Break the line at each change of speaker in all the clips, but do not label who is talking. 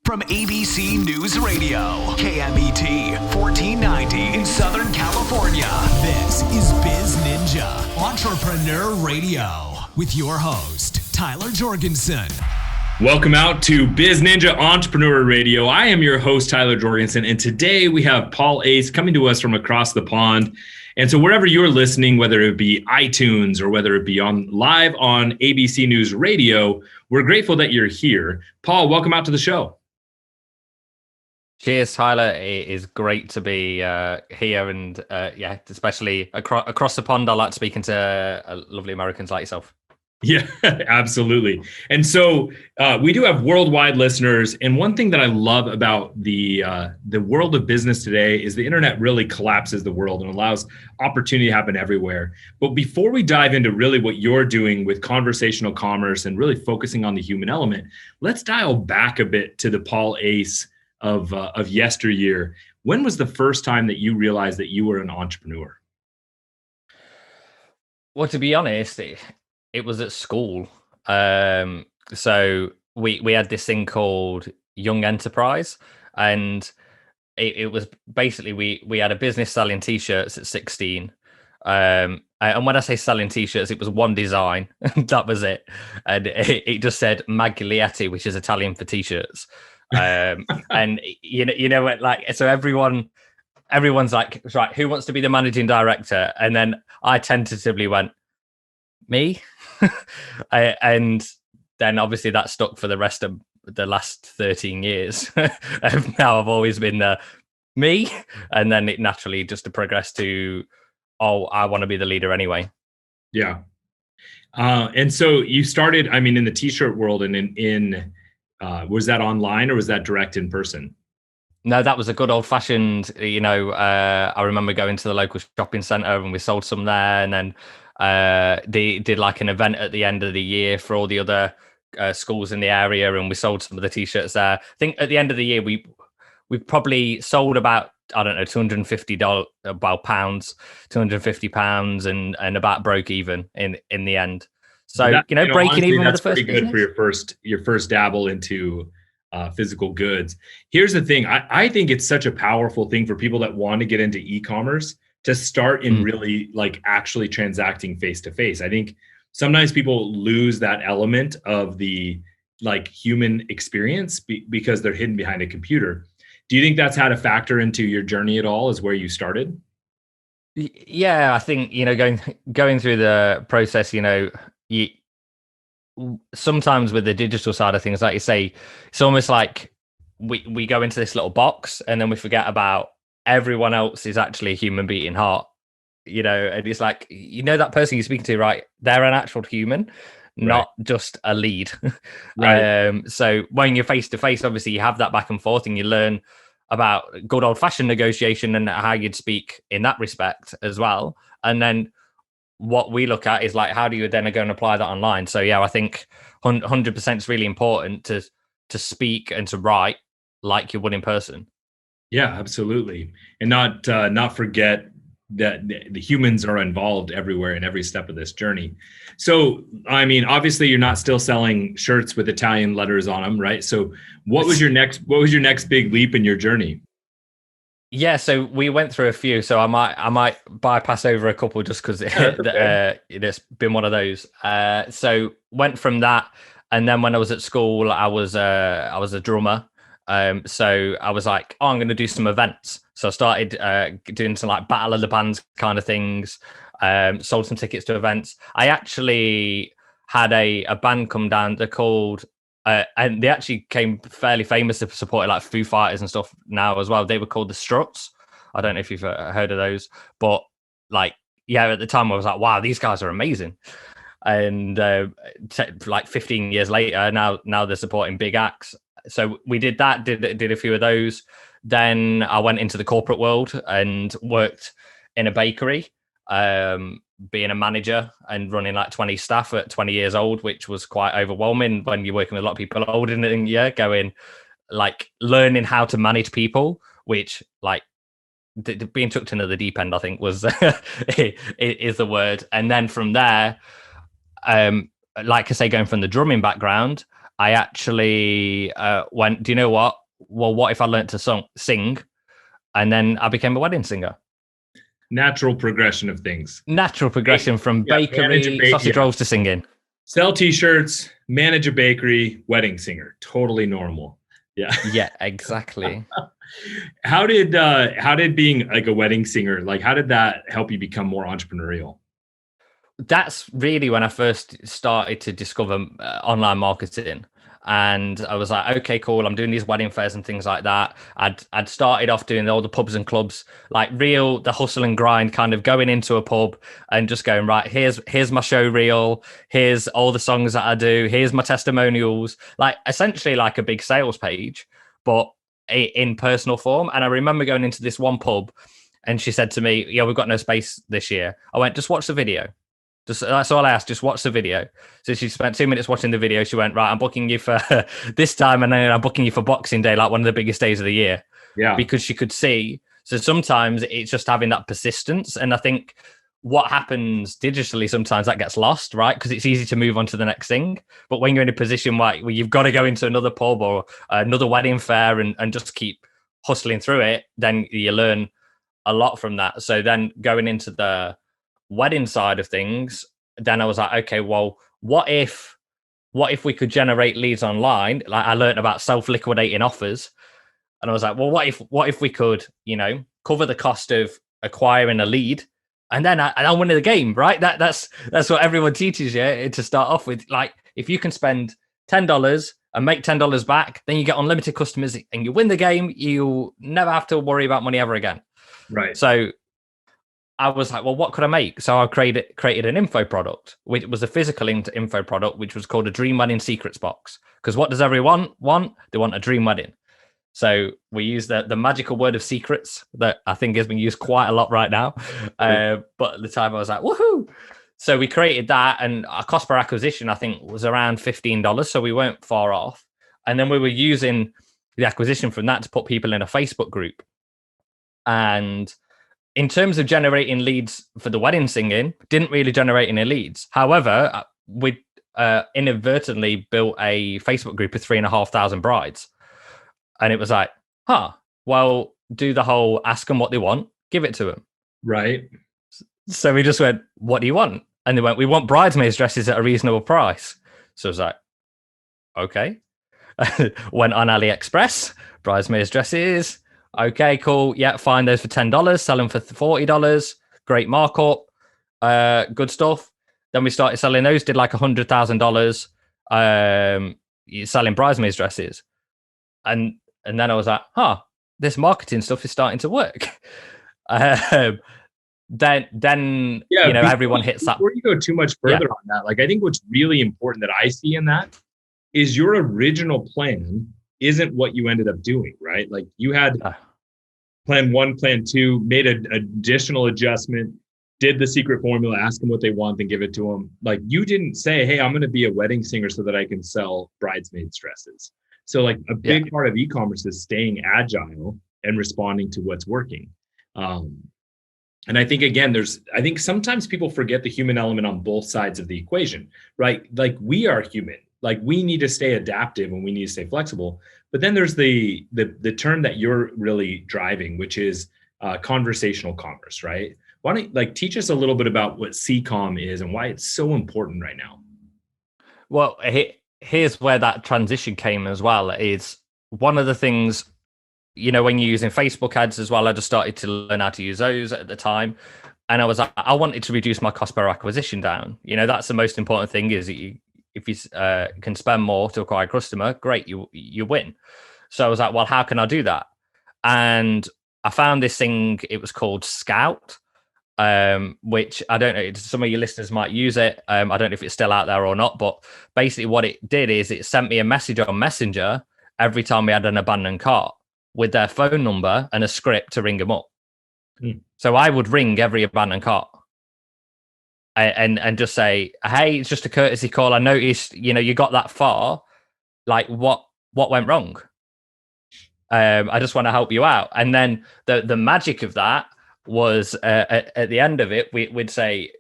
From ABC News Radio, KMET 1490 in Southern California. This is BizNinja Entrepreneur Radio with your host, Tyler Jorgensen.
Welcome out to BizNinja Entrepreneur Radio. I am your host, Tyler Jorgensen, and today we have Paul Ace coming to us from across the pond. And so wherever you're listening, whether it be iTunes or whether it be live on ABC News Radio, we're grateful that you're here. Paul, welcome out to the show.
Cheers, Tyler. It is great to be here, and especially across the pond. I like speaking to lovely Americans like yourself.
Yeah, absolutely. And so we do have worldwide listeners. And one thing that I love about the world of business today is the internet really collapses the world and allows opportunity to happen everywhere. But before we dive into really what you're doing with conversational commerce and really focusing on the human element, let's dial back a bit to the Paul Ace of yesteryear. When was the first time that you realized that you were an entrepreneur?
Well, to be honest, it was at school. So we had this thing called Young Enterprise, and it was basically we had a business selling t-shirts at 16. And when I say selling t-shirts, it was one design. That was it. And it just said Maglietti, which is Italian for t-shirts. And you know what, like, so everyone's like, right, who wants to be the managing director? And then I tentatively went, me. And then obviously that stuck for the rest of the last 13 years. Now I've always been the me, and then it naturally just progressed to, oh, I want to be the leader anyway.
Yeah. And so you started, I mean, in the t-shirt world, and in was that online or was that direct in person?
No, that was a good old fashioned, I remember going to the local shopping centre and we sold some there, and then they did like an event at the end of the year for all the other schools in the area, and we sold some of the t-shirts there. I think at the end of the year we probably sold about, I don't know, $250 pounds, £250, and about broke even in the end. So breaking
honestly,
even with
that's
the first
pretty good
business
for your first dabble into physical goods. Here's the thing: I think it's such a powerful thing for people that want to get into e-commerce to start in really like actually transacting face to face. I think sometimes people lose that element of the like human experience because they're hidden behind a computer. Do you think that's had a factor into your journey at all, as where you started?
Yeah, I think, going through the process, sometimes with the digital side of things, like you say, it's almost like we go into this little box and then we forget about everyone else is actually a human being heart, and it's like, that person you're speaking to, right? They're an actual human, not just a lead. Right. So when you're face to face, obviously you have that back and forth and you learn about good old fashioned negotiation and how you'd speak in that respect as well. And then what we look at is like, how do you then go and apply that online? So yeah, I think 100% is really important to speak and to write like you would in person.
Yeah, absolutely. And not forget that the humans are involved everywhere in every step of this journey. So, I mean, obviously you're not still selling shirts with Italian letters on them, right? So what was your next big leap in your journey?
Yeah, so we went through a few, so I might bypass over a couple just because it's been one of those. So went from that, and then when I was at school, I was a drummer. So I was like, I'm going to do some events. So I started doing some like battle of the bands kind of things. Sold some tickets to events. I actually had a band come down. They're called. And they actually came fairly famous to support like Foo Fighters and stuff now as well. They were called the Struts. I don't know if you've heard of those, but like, yeah, at the time I was like, wow, these guys are amazing. And like 15 years later, now they're supporting big acts. So we did that, did a few of those. Then I went into the corporate world and worked in a bakery. Being a manager and running like 20 staff at 20 years old, which was quite overwhelming when you're working with a lot of people older than you, going like learning how to manage people, which like being chucked into the deep end, I think was is the word. And then from there, like I say, going from the drumming background, I actually went, do you know what? Well, what if I learned to sing? And then I became a wedding singer.
Natural progression of things.
Natural progression from bakery, sausage rolls to singing.
Sell t-shirts, manage a bakery, wedding singer. Totally normal. Yeah.
Yeah, exactly.
How did being like a wedding singer, like how did that help you become more entrepreneurial?
That's really when I first started to discover online marketing. And I was like, okay, cool. I'm doing these wedding fairs and things like that. I'd started off doing all the pubs and clubs, like the hustle and grind, kind of going into a pub and just going, right, here's my show reel. Here's all the songs that I do. Here's my testimonials, like essentially like a big sales page, but in personal form. And I remember going into this one pub and she said to me, yeah, we've got no space this year. I went, just watch the video. That's all I asked. Just watch the video. So she spent 2 minutes watching the video. She went, right, I'm booking you for this time. And then I'm booking you for Boxing Day, like one of the biggest days of the year.
Yeah.
Because she could see. So sometimes it's just having that persistence. And I think what happens digitally, sometimes that gets lost, right? Because it's easy to move on to the next thing. But when you're in a position where you've got to go into another pub or another wedding fair and just keep hustling through it, then you learn a lot from that. So then going into the wedding side of things, then I was like, okay, well, what if we could generate leads online? Like I learned about self-liquidating offers, and I was like, well, what if we could, cover the cost of acquiring a lead, and then I'll win the game, right? That's what everyone teaches you to start off with. Like if you can spend $10 and make $10 back, then you get unlimited customers and you win the game. You'll never have to worry about money ever again.
Right.
So I was like, well, what could I make? So I created an info product, which was a physical info product, which was called a Dream Wedding Secrets Box. Because what does everyone want? They want a dream wedding. So we use the magical word of secrets that I think has been used quite a lot right now. But at the time I was like, woohoo. So we created that, and our cost per acquisition, I think, was around $15. So we weren't far off. And then we were using the acquisition from that to put people in a Facebook group. And in terms of generating leads for the wedding singing, didn't really generate any leads. However, we inadvertently built a Facebook group of 3,500 brides. And it was like, well, do the whole ask them what they want, give it to them.
Right.
So we just went, what do you want? And they went, we want bridesmaids dresses at a reasonable price. So I was like, okay. Went on AliExpress, bridesmaids dresses. Okay, cool. Yeah, find those for $10, sell them for $40. Great markup. Good stuff. Then we started selling those, did like $100,000 selling bridesmaids dresses. And then I was like, this marketing stuff is starting to work. Then everyone hits that.
Before you go too much further on that, like I think what's really important that I see in that is your original plan isn't what you ended up doing, right? Like you had plan 1, plan 2, made an additional adjustment, did the secret formula, ask them what they want, then give it to them. Like you didn't say, hey, I'm going to be a wedding singer so that I can sell bridesmaids dresses. So like a big part of e-commerce is staying agile and responding to what's working. And I think, again, I think sometimes people forget the human element on both sides of the equation, right? Like we are human. Like we need to stay adaptive and we need to stay flexible. But then there's the term that you're really driving, which is conversational commerce, right? Why don't you teach us a little bit about what CCOM is and why it's so important right now?
Well, here's where that transition came as well. Is one of the things, when you're using Facebook ads as well, I just started to learn how to use those at the time. And I was like, I wanted to reduce my cost per acquisition down. That's the most important thing is if you can spend more to acquire a customer, great, you win. So I was like, well, how can I do that? And I found this thing, it was called Scout, which I don't know, some of your listeners might use it. I don't know if it's still out there or not, but basically what it did is it sent me a message on Messenger every time we had an abandoned cart with their phone number and a script to ring them up. So I would ring every abandoned cart and just say, hey, it's just a courtesy call. I noticed, you got that far. Like what went wrong? I just want to help you out. And then the magic of that was at the end of it, we'd say,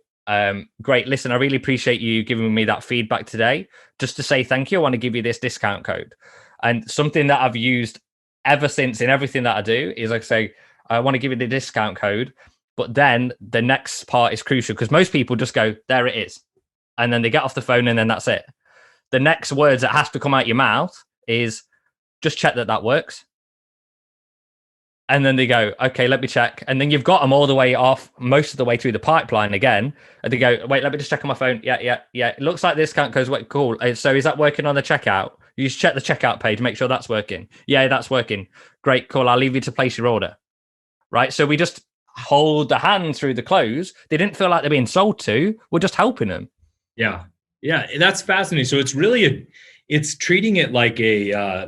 Great. Listen, I really appreciate you giving me that feedback today. Just to say thank you, I want to give you this discount code. And something that I've used ever since in everything that I do is like say, I want to give you the discount code. But then the next part is crucial because most people just go, there it is. And then they get off the phone and then that's it. The next words that has to come out your mouth is just check that works. And then they go, okay, let me check. And then you've got them all the way off, most of the way through the pipeline again. And they go, wait, let me just check on my phone. Yeah. It looks like this discount goes, wait, cool. So is that working on the checkout? You just check the checkout page, make sure that's working. Yeah, that's working. Great, cool. I'll leave you to place your order. Right. So we just hold the hand through the close. They didn't feel like they're being sold to. We're just helping them.
Yeah. That's fascinating. So it's really it's treating it like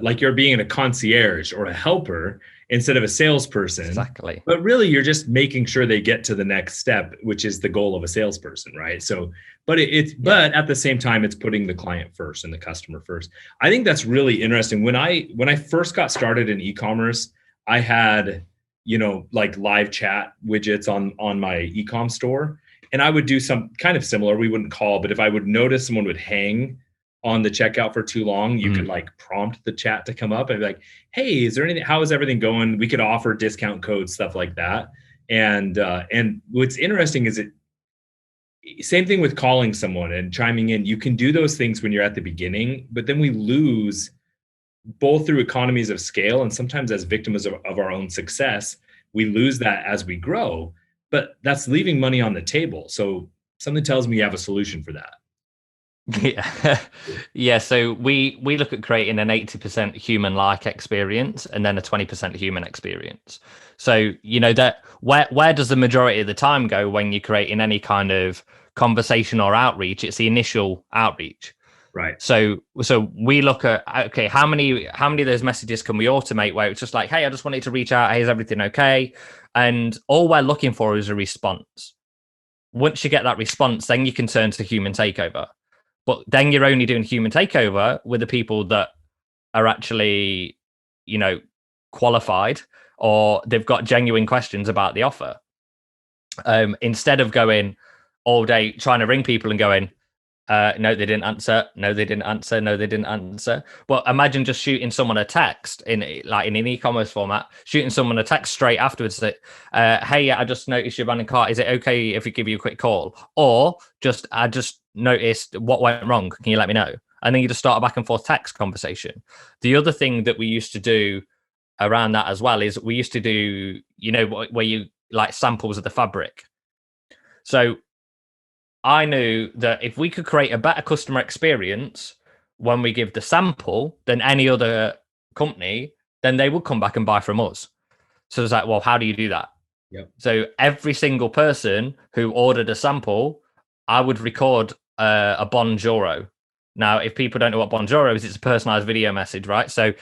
like you're being a concierge or a helper instead of a salesperson.
Exactly.
But really, you're just making sure they get to the next step, which is the goal of a salesperson, right? So, but but at the same time, it's putting the client first and the customer first. I think that's really interesting. When I first got started in e-commerce, I had, like live chat widgets on my e-com store. And I would do some kind of similar, we wouldn't call, but if I would notice someone would hang on the checkout for too long, you could like prompt the chat to come up and be like, hey, is there anything, how is everything going? We could offer discount codes, stuff like that. And what's interesting is same thing with calling someone and chiming in. You can do those things when you're at the beginning, but then we lose both through economies of scale and sometimes as victims of our own success, we lose that as we grow, but that's leaving money on the table. So something tells me you have a solution for that.
Yeah. So we look at creating an 80% human-like experience and then a 20% human experience. So that where does the majority of the time go when you're creating any kind of conversation or outreach? It's the initial outreach,
right?
So we look at, okay, how many of those messages can we automate where it's just like, hey, I just wanted to reach out, hey, is everything okay? And all we're looking for is a response. Once you get that response, then you can turn to human takeover. But then you're only doing human takeover with the people that are actually, qualified or they've got genuine questions about the offer. Instead of going all day trying to ring people and going, no, they didn't answer. No, they didn't answer. No, they didn't answer. But imagine just shooting someone a text in an e-commerce format, shooting someone a text straight afterwards that, hey, I just noticed you're running cart. Is it okay if we give you a quick call? Or I just noticed what went wrong. Can you let me know? And then you just start a back and forth text conversation. The other thing that we used to do around that as well is we used to do, where you like samples of the fabric. So I knew that if we could create a better customer experience when we give the sample than any other company, then they would come back and buy from us. So it's like, well, how do you do that?
Yep.
So every single person who ordered a sample, I would record a bonjoro. Now, if people don't know what bonjoro is, it's a personalized video message, right? So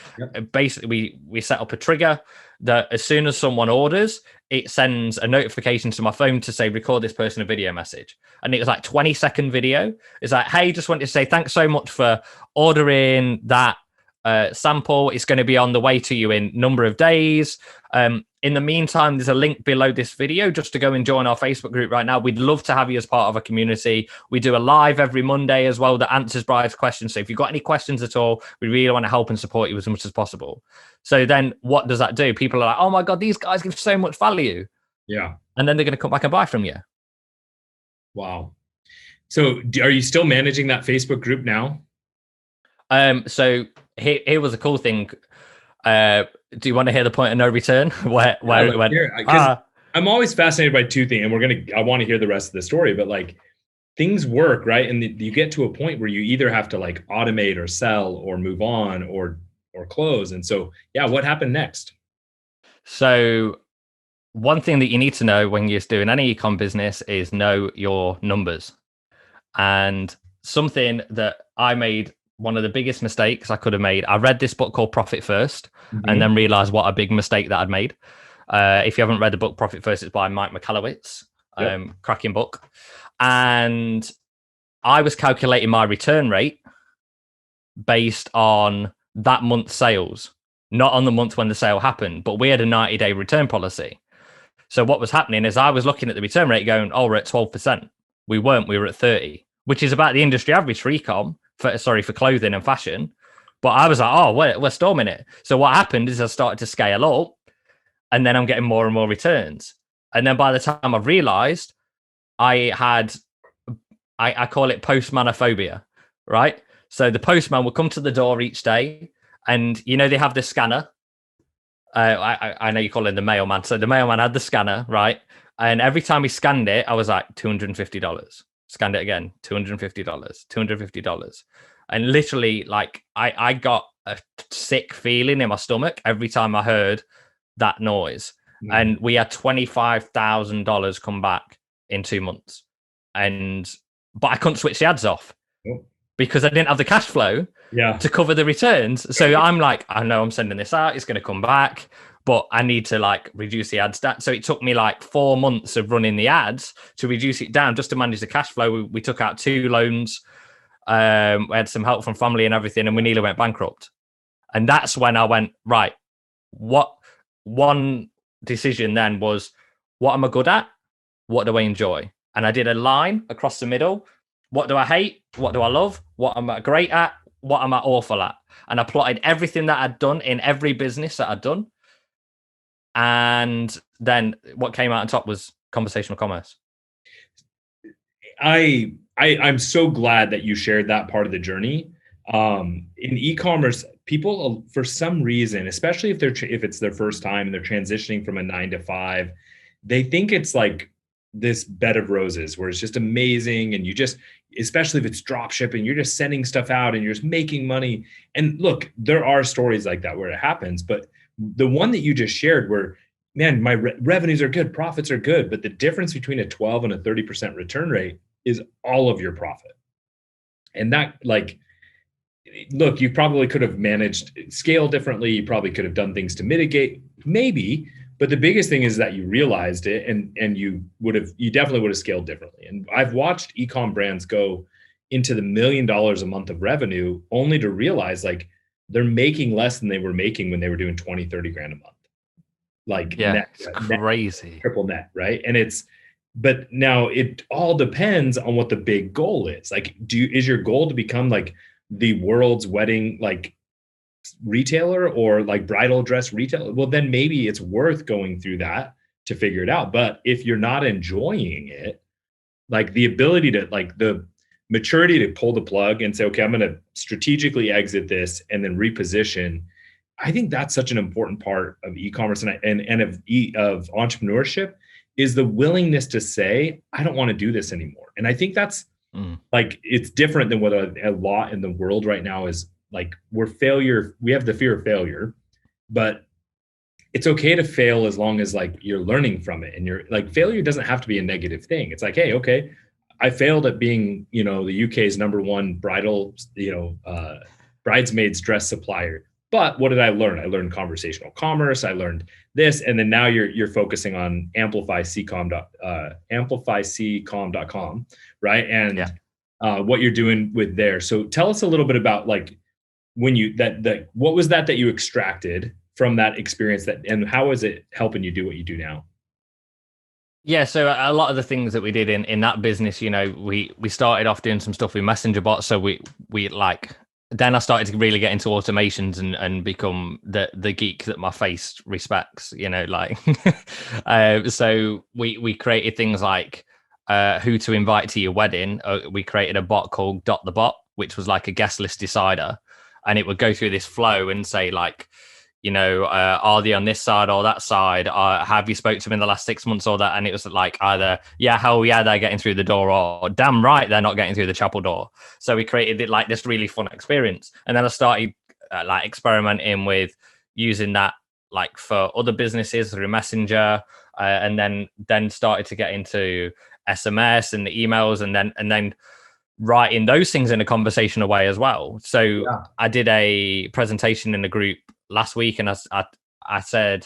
basically, we set up a trigger that as soon as someone orders, it sends a notification to my phone to say, record this person a video message. And it was like 20-second video. It's like, hey, just wanted to say thanks so much for ordering that sample. It's going to be on the way to you in a number of days. In the meantime, there's a link below this video just to go and join our Facebook group right now. We'd love to have you as part of a community. We do a live every Monday as well that answers brides' questions. So if you've got any questions at all, we really want to help and support you as much as possible. So then what does that do? People are like, oh my God, these guys give so much value.
Yeah.
And then they're going to come back and buy from you.
Wow. So are you still managing that Facebook group now?
So here was a cool thing. Do you want to hear the point of no return? where it went?
I'm always fascinated by two things, and I want to hear the rest of the story, but like things work, right? And you get to a point where you either have to like automate or sell or move on or close. And so, yeah, what happened next?
So one thing that you need to know when you're doing any e-com business is know your numbers. And something that I made, one of the biggest mistakes I could have made, I read this book called Profit First and then realized what a big mistake that I'd made. If you haven't read the book Profit First, it's by Mike Michalowicz, cracking book. And I was calculating my return rate based on that month's sales, not on the month when the sale happened, but we had a 90-day return policy. So what was happening is I was looking at the return rate going, oh, we're at 12%. We weren't. We were at 30, which is about the industry average for ecom, for clothing and fashion. But I was like, oh, we're storming it. So what happened is I started to scale up, and then I'm getting more and more returns. And then by the time I've realized, I call it postmanophobia, right? So the postman would come to the door each day, and they have this scanner. I know you call it the mailman. So the mailman had the scanner, right? And every time he scanned it, I was like, $250. Scanned it again, $250, $250. And literally, like, I got a sick feeling in my stomach every time I heard that noise. And we had $25,000 come back in 2 months. But I couldn't switch the ads off because I didn't have the cash flow to cover the returns. So I'm like, I know I'm sending this out, it's going to come back, but I need to like reduce the ads down. So it took me like 4 months of running the ads to reduce it down just to manage the cash flow. We took out 2 loans. We had some help from family and everything, and we nearly went bankrupt. And that's when I went, right, one decision then was, what am I good at? What do I enjoy? And I did a line across the middle. What do I hate? What do I love? What am I great at? What am I awful at? And I plotted everything that I'd done in every business that I'd done. And then what came out on top was conversational commerce.
I'm so glad that you shared that part of the journey. In e-commerce, people, for some reason, especially if it's their first time and they're transitioning from a 9 to 5, they think it's like this bed of roses where it's just amazing. And especially if it's drop shipping, you're just sending stuff out and you're just making money. And look, there are stories like that where it happens, but the one that you just shared where, man, my revenues are good, profits are good, but the difference between a 12 and a 30% return rate is all of your profit. And that, like, look, you probably could have managed scale differently. You probably could have done things to mitigate, maybe. But the biggest thing is that you realized it, and you definitely would have scaled differently. And I've watched e-com brands go into the $1 million a month of revenue only to realize like they're making less than they were making when they were doing 20, 30 grand a month. Like,
it's crazy.
Net, triple net, right? But now it all depends on what the big goal is. Like, is your goal to become like the world's wedding like retailer or like bridal dress retailer? Well, then maybe it's worth going through that to figure it out. But if you're not enjoying it, like the ability to, like the maturity to pull the plug and say, okay, I'm going to strategically exit this and then reposition. I think that's such an important part of e-commerce and of entrepreneurship, is the willingness to say, I don't want to do this anymore. And I think that's like, it's different than what a lot in the world right now is. Like, we have the fear of failure, but it's okay to fail as long as like you're learning from it. And you're like, failure doesn't have to be a negative thing. It's like, hey, okay, I failed at being, the UK's #1 bridal, bridesmaids dress supplier. But what did I learn? I learned conversational commerce. I learned this. And then now you're focusing on amplifyccom.com, right? And what you're doing with there. So tell us a little bit about like, when what was that you extracted from that experience, and how is it helping you do what you do now?
Yeah, so a lot of the things that we did in that business, we started off doing some stuff with messenger bots. So we like, then I started to really get into automations and become the geek that my face respects, so we created things like who to invite to your wedding. We created a bot called Dot the Bot, which was like a guest list decider. And it would go through this flow and say like, are they on this side or that side? Have you spoke to them in the last 6 months or that? And it was like either, hell yeah, they're getting through the door, or damn right, they're not getting through the chapel door. So we created it like this really fun experience. And then I started like experimenting with using that like for other businesses through Messenger, and then started to get into SMS and the emails, and then writing those things in a conversational way as well. So I did a presentation in the group last week, and I said,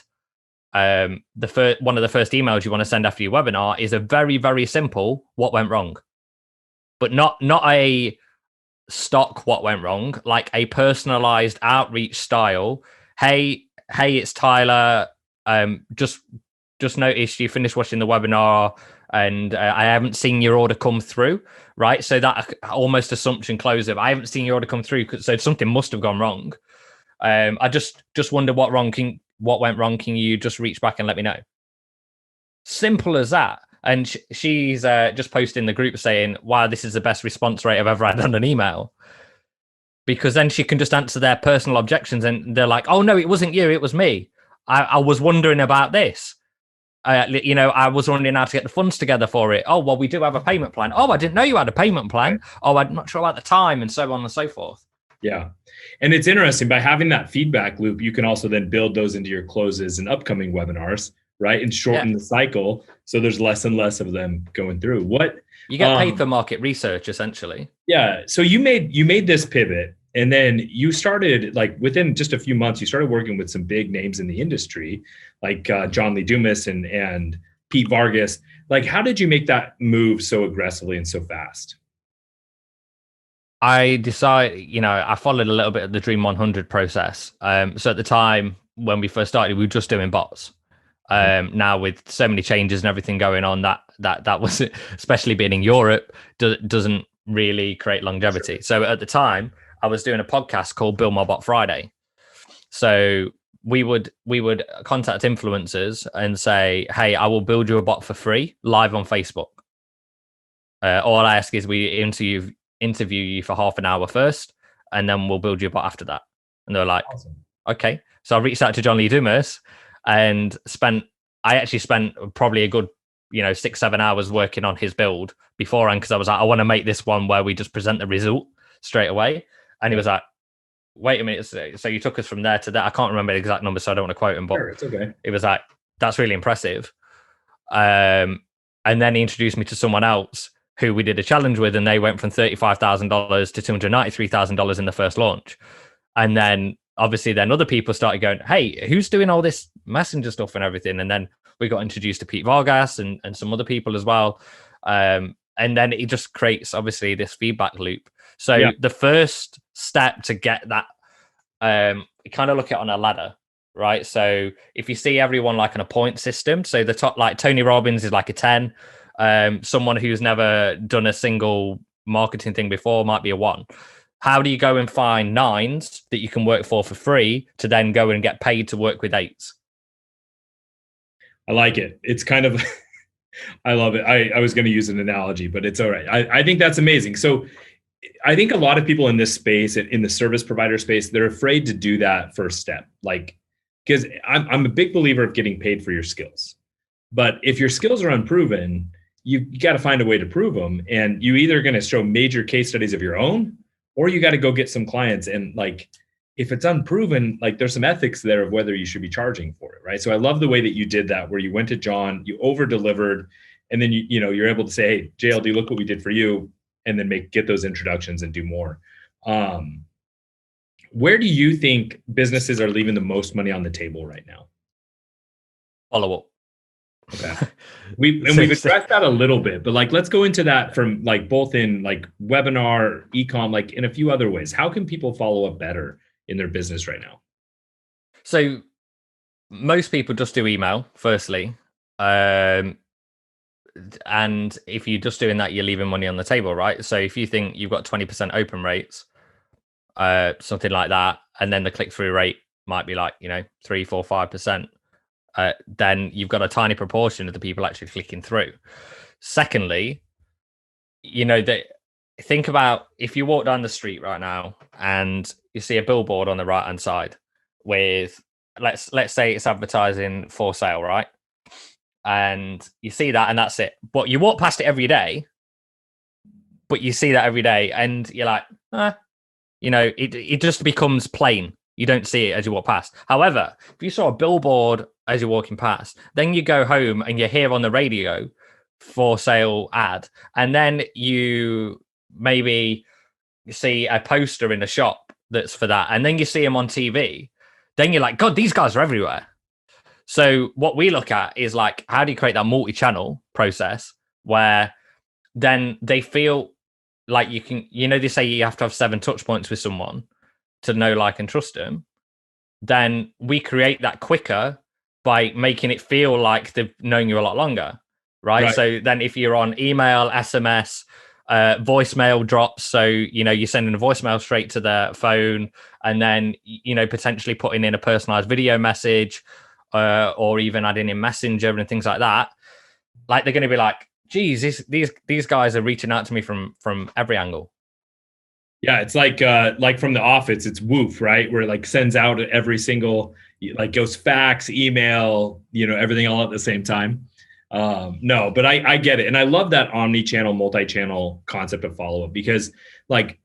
one of the first emails you want to send after your webinar is a very, very simple what went wrong, but not a stock what went wrong, like a personalized outreach style. Hey, it's Tyler. Just noticed you finished watching the webinar. and I haven't seen your order come through, right? So that almost assumption closure. I haven't seen your order come through, so something must have gone wrong. I just wonder what went wrong. Can you just reach back and let me know? Simple as that. And she's just posted in the group saying, wow, this is the best response rate I've ever had on an email. Because then she can just answer their personal objections, and they're like, oh, no, it wasn't you, it was me. I was wondering about this. I was wondering how to get the funds together for it. Oh, well, we do have a payment plan. Oh, I didn't know you had a payment plan. Oh, I'm not sure about the time, and so on and so forth.
Yeah. And it's interesting, by having that feedback loop, you can also then build those into your closes and upcoming webinars, right? And shorten the cycle. So there's less and less of them going through.
You get paid for market research, essentially.
Yeah. So you made this pivot, and then you started, like, within just a few months, you started working with some big names in the industry, like John Lee Dumas and Pete Vargas. Like, how did you make that move so aggressively and so fast?
I decided, I followed a little bit of the Dream 100 process. So at the time when we first started, we were just doing bots. Now with so many changes and everything going on, that was, especially being in Europe, doesn't really create longevity. Sure. So at the time, I was doing a podcast called Build My Bot Friday. So we would contact influencers and say, hey, I will build you a bot for free live on Facebook. All I ask is we interview you for half an hour first, and then we'll build you a bot after that. And they're like, awesome. Okay. So I reached out to John Lee Dumas and I actually spent probably a good 6-7 hours working on his build beforehand, because I was like, I want to make this one where we just present the result straight away. And he was like, wait a minute, so you took us from there to that. I can't remember the exact number, so I don't want to quote him, but
sure, it's okay.
It was like, that's really impressive. And then he introduced me to someone else who we did a challenge with, and they went from $35,000 to $293,000 in the first launch. And then obviously then other people started going, hey, who's doing all this messenger stuff and everything? And then we got introduced to Pete Vargas and some other people as well. And then it just creates obviously this feedback loop. So the first step to get that, you kind of look at it on a ladder, right? So if you see everyone like on a point system, so the top, like Tony Robbins is like a 10. Someone who's never done a single marketing thing before might be a 1. How do you go and find 9s that you can work for free to then go and get paid to work with 8s?
I like it. It's kind of, I love it. I was going to use an analogy, but it's all right. I think that's amazing. So I think a lot of people in this space, in the service provider space, they're afraid to do that first step. Like, because I'm a big believer of getting paid for your skills. But if your skills are unproven, you got to find a way to prove them. And you either going to show major case studies of your own, or you got to go get some clients. And like, if it's unproven, like there's some ethics there of whether you should be charging for it, right? So I love the way that you did that, where you went to John, you over-delivered, and then you're able to say, hey, JLD, look what we did for you, and then get those introductions and do more. Where do you think businesses are leaving the most money on the table right now?
Follow up.
Okay. We've addressed that a little bit, but like, let's go into that from like both in like webinar, e-com, like in a few other ways. How can people follow up better in their business right now?
So most people just do email firstly. And if you're just doing that, you're leaving money on the table, right? So if you think you've got 20% open rates, something like that, and then the click-through rate might be like, 3, 4, 5%. Then you've got a tiny proportion of the people actually clicking through. Secondly, think about if you walk down the street right now and you see a billboard on the right hand side with let's say it's advertising for sale, right? And you see that and that's it. But you walk past it every day, but you see that every day and you're like, it just becomes plain. You don't see it as you walk past. However, if you saw a billboard as you're walking past, then you go home and you hear on the radio for sale ad, and then you maybe see a poster in a shop that's for that, and then you see them on TV, then you're like, God, these guys are everywhere. So what we look at is like, how do you create that multi-channel process where then they feel like you can, they say you have to have 7 touch points with someone to know, like, and trust them. Then we create that quicker by making it feel like they've known you a lot longer. right? So then if you're on email, SMS, voicemail drops, so you're sending a voicemail straight to their phone, and then potentially putting in a personalized video message, or even adding in Messenger and things like that. Like, they're going to be like, geez, these guys are reaching out to me from every angle.
Yeah, it's like from The Office, it's Woof, right? Where it like sends out every single, like goes fax, email, everything all at the same time. No, but I get it. And I love that omni-channel, multi-channel concept of follow-up, because like,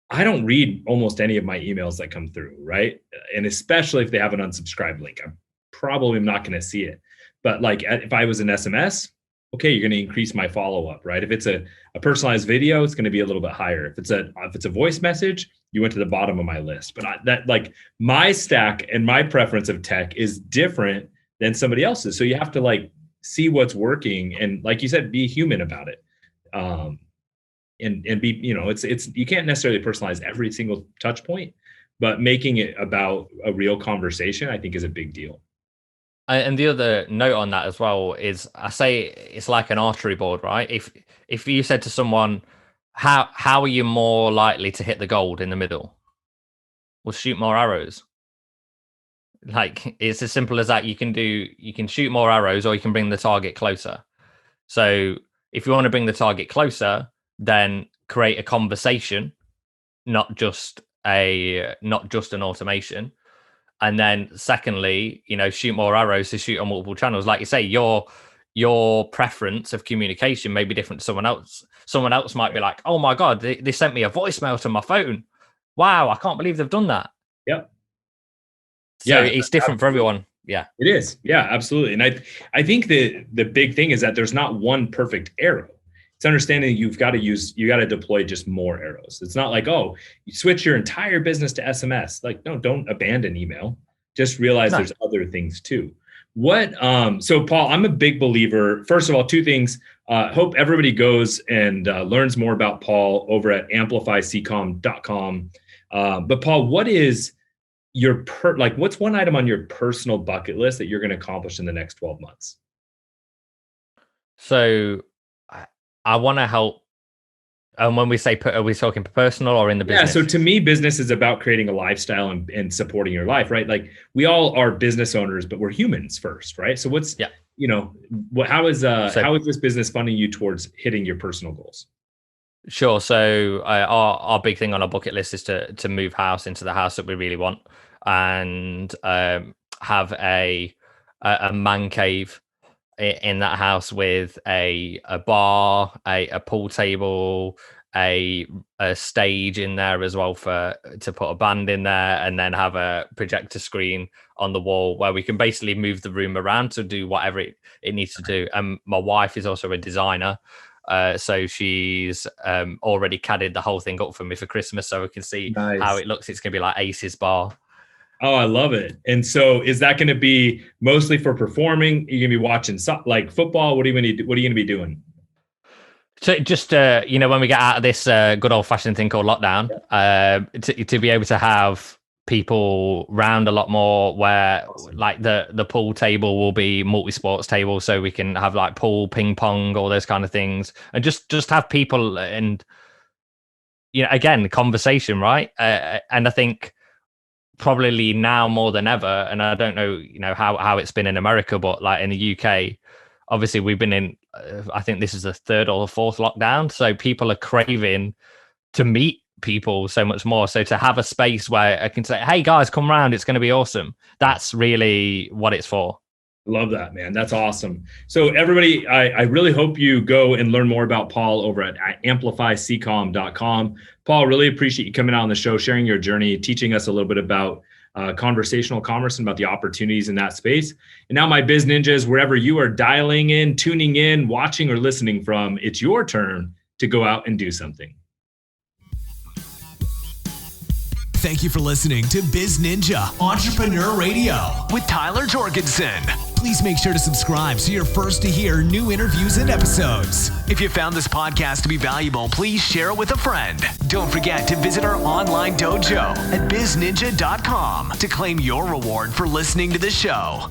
I don't read almost any of my emails that come through, right? And especially if they have an unsubscribe link, I'm probably not going to see it. But like, if I was an SMS, okay, you're going to increase my follow-up, right? If it's a personalized video, it's going to be a little bit higher. If it's a voice message, you went to the bottom of my list. But my stack and my preference of tech is different than somebody else's. So you have to like see what's working, and like you said, be human about it. And be, it's you can't necessarily personalize every single touch point, but making it about a real conversation, I think, is a big deal.
And the other note on that as well is, I say it's like an archery board, right? If you said to someone, how are you more likely to hit the gold in the middle? Well, shoot more arrows. Like, it's as simple as that. You can shoot more arrows, or you can bring the target closer. So if you want to bring the target closer, then create a conversation, not just an automation. And then secondly, shoot more arrows to shoot on multiple channels. Like you say, your preference of communication may be different to someone else. Someone else might be like, oh my God, they sent me a voicemail to my phone. Wow, I can't believe they've done that.
Yep.
So it's different for everyone. Yeah.
It is. Yeah, absolutely. And I think the big thing is that there's not one perfect arrow. It's understanding you got to deploy just more arrows. It's not like, oh, you switch your entire business to SMS. Like, no, don't abandon email. Just realize there's other things too. So Paul, I'm a big believer. First of all, two things. Hope everybody goes and learns more about Paul over at amplifycom.com. But Paul, what is what's one item on your personal bucket list that you're going to accomplish in the next 12 months?
So I want to help. And when we say, are we talking personal or in the business?
Yeah. So to me, business is about creating a lifestyle and supporting your life, right? Like, we all are business owners, but we're humans first, right? So how is this business funding you towards hitting your personal goals?
Sure. So our big thing on our bucket list is to move house into the house that we really want, and have a man cave in that house with a bar, a pool table, a stage in there as well to put a band in there, and then have a projector screen on the wall where we can basically move the room around to do whatever it needs to do. And my wife is also a designer. So she's already CAD'd the whole thing up for me for Christmas, so we can see how it looks. It's going to be like Ace's bar.
Oh, I love it. And so is that going to be mostly for performing? Are you going to be watching like football? What are you going to be doing?
So just, when we get out of this good old fashioned thing called lockdown, to be able to have people round a lot more, where like the pool table will be multi-sports table, so we can have like pool, ping pong, all those kind of things, and just have people and, again, conversation, right? And I think probably now more than ever, and I don't know, how it's been in America, but like in the UK, obviously we've been in, I think this is the third or the fourth lockdown. So people are craving to meet people so much more. So to have a space where I can say, hey guys, come round, it's going to be awesome. That's really what it's for.
Love that, man. That's awesome. So everybody, I really hope you go and learn more about Paul over at amplifycom.com. Paul, really appreciate you coming out on the show, sharing your journey, teaching us a little bit about conversational commerce and about the opportunities in that space. And now, my biz ninjas, wherever you are dialing in, tuning in, watching, or listening from, it's your turn to go out and do something.
Thank you for listening to BizNinja Entrepreneur Radio with Tyler Jorgensen. Please make sure to subscribe so you're first to hear new interviews and episodes. If you found this podcast to be valuable, please share it with a friend. Don't forget to visit our online dojo at bizninja.com to claim your reward for listening to the show.